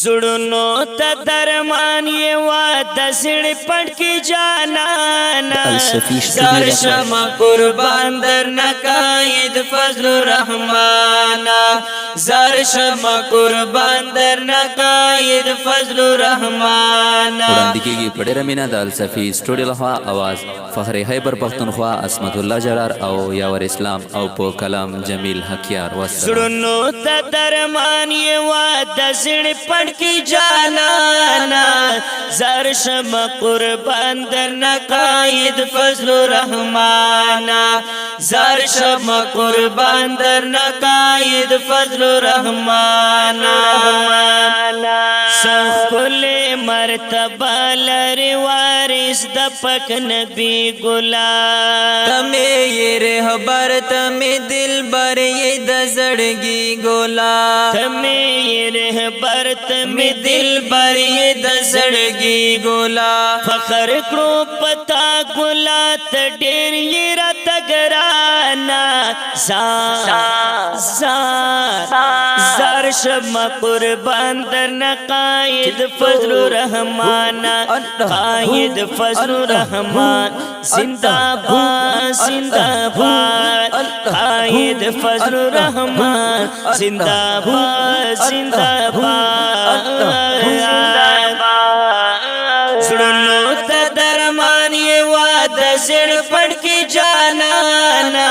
زړونو ته درمان یې وا د زړه پټ کې جانانا زار شمه قربان در نکاید فضل الرحمانا زار شمه قربان در نکاید فضل الرحمانا وړاندې کېږي په ډېره مینه د الصفي سټوډیو لخوا اواز فخر خیبر پښتونخوا عصمت الله جرار او یاور اسلام او په کلام جمیل حکیار والسلام. زړونو ته درمان یې وا د زړه پټ کې جانانا زار شمه قربان در نکاید فضل الرحمانا زار شمه قربان در نکاید فضل الرحمانا سخل مرتبه لري وارث د پک نبی ګلاب تمه یې رهبر تمه دلبر یې د زړګي ګلاب تمه یې رهبر تمه دلبر یې د زړګي ګلاب فخر کړو پتا ګلا ت ډېر یې رات ګرانا زار شمه قربان در نقاید فضل الرحمانا قاید فضل الرحمان زندہ باد زندہ باد قاید فضل الرحمان زندہ باد زندہ باد زړونو ته درمان یې وا د زړه پټ کې جانانا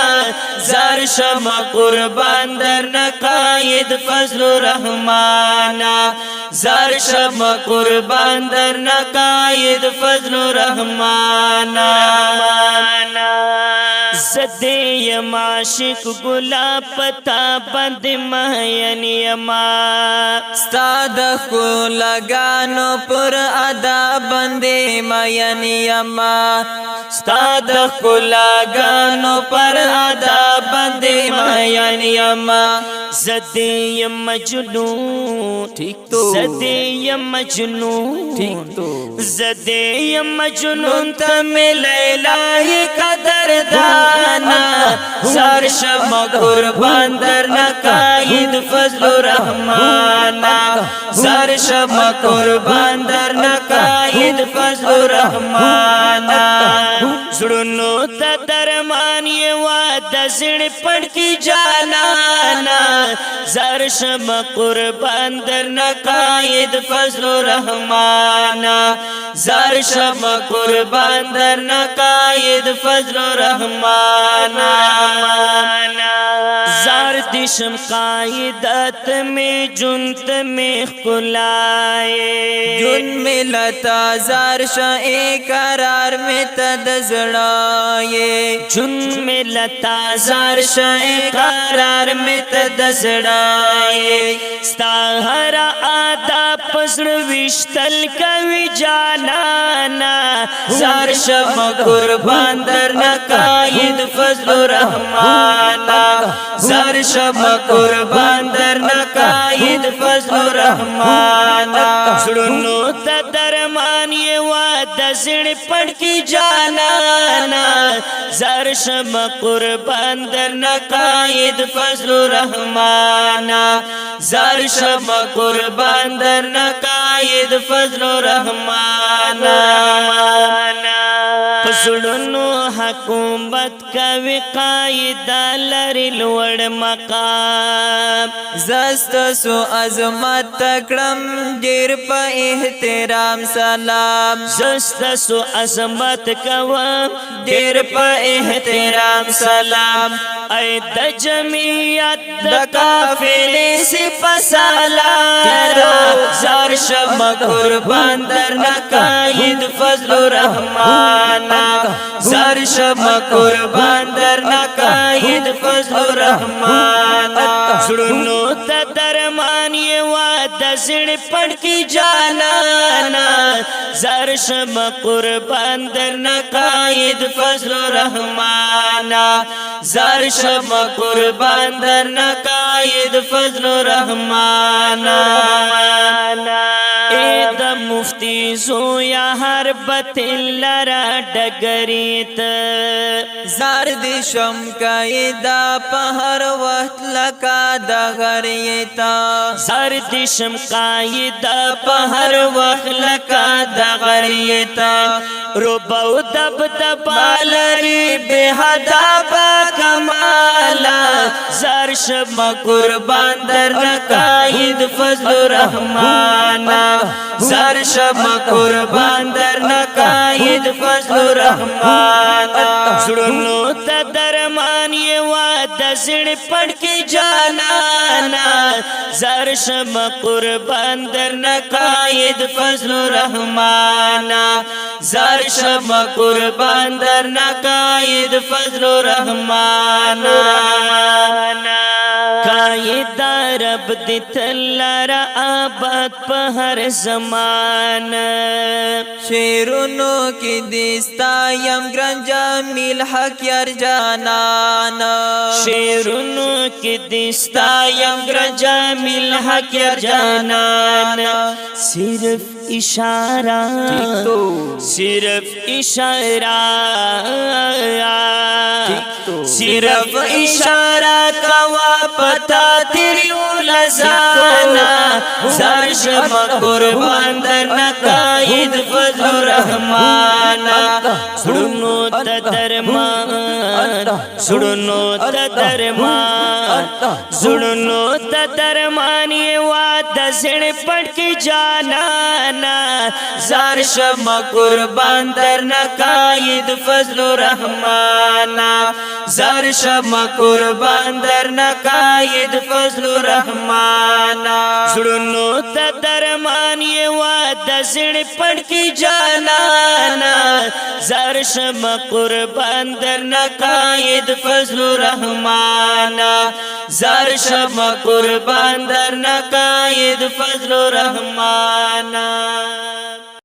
زار شمه قربان در نقاید فضل الرحمانا زار شمه قربان در نقاید فضل الرحمانا زده یم عاشق گلاب پتا بند مهین یما ستاد کو لگانو پر ادا بندے مین یما ستاد کو لگانو پر ادا بندے مین یما زده یم مجنون ٹھیک تو زده یم مجنون ٹھیک تو زده یم مجنون تم لیلا قدر دانا زار شمه قربان در نکاید فضل الرحمانا زار شمه قربان در نکاید فضل الرحمانا زړونو ته درمان یې وا د زړه پټ کې جانانا زار شمه قربان در نکاید فضل الرحمانا زار شمه قربان در نکاید فضل الرحمانا زار دشم قائدت میں جنت میں خلائے جن میں لتا زار شاہ قرار میں تدزڑائے جن میں لتا زار شاہ قرار میں تدزڑائے ستاہرا آدھا پسر وشتل کوي جانانا زار شمه قربان در نکاید فضل الرحمانا زار شمه قربان در نکاید فضل الرحمانا زړونو ته درمان یې وا د زړه پټ کې جانانا زار شمه قربان در نکاید فضل الرحمانا زار شمه قربان در نکاید فضل الرحمانا پسړونو حکومت کوي قائد لري لوړ مقام زست سو عظمت تکړم ډیر په احترام سلام زست سو عظمت کوم ډیر په احترام سلام اې د جمعیت د قافلې سپه سلام زار شمه قربان در نکاید فضل الرحمانا زار شمه قربان در نکاید فضل الرحمانا زړونو ته درمان یې وا د زړه پټ کې جانانا زار شمه قربان در نکاید فضل الرحمانا زار شمه قربان در نکاید فضل الرحمانا اے د مفتی زو یا هر بت لرا ډګریت زار دی شم قایدا په هر وخت لکا د غریتا زار دی شم قایدا په هر وخت لکا د غریتا ربو دب دبالری به حدا با کمالا زار شم قربان در نقاید فضل الرحمن زار شم قربان در نقاید فضل الرحمن زړونو ته درمان یې واده زړه پړ کې جانانا زار شم قربان در نقاید فضل الرحمن زار شم قربان در نقاید فضل الرحمن قائد رب دی تلر آباد په هر زمان شیرونو کی دیستا یم گران جمیل حق یار جانانا شیرونو کی دیستا یم گران جمیل حق یار جانانا صرف اشارہ صرف اشارہ صرف اشارہ کوا پتا تیریو لزانا زار شم قربان در نقاید فضل الرحمن زړونو ته درمان زړونو ته درمان زړونو ته درمان یې واده زړه پټ کې جانانا زار شم قربان در نقاید فضل الرحمن زار شم قربان در نقاید فضل الرحمن زړونو ته درمان یې واده زړه پټ کې جانانا زار شم قربان در نقاید فضل الرحمن زار شم قربان در نقاید فضل الرحمن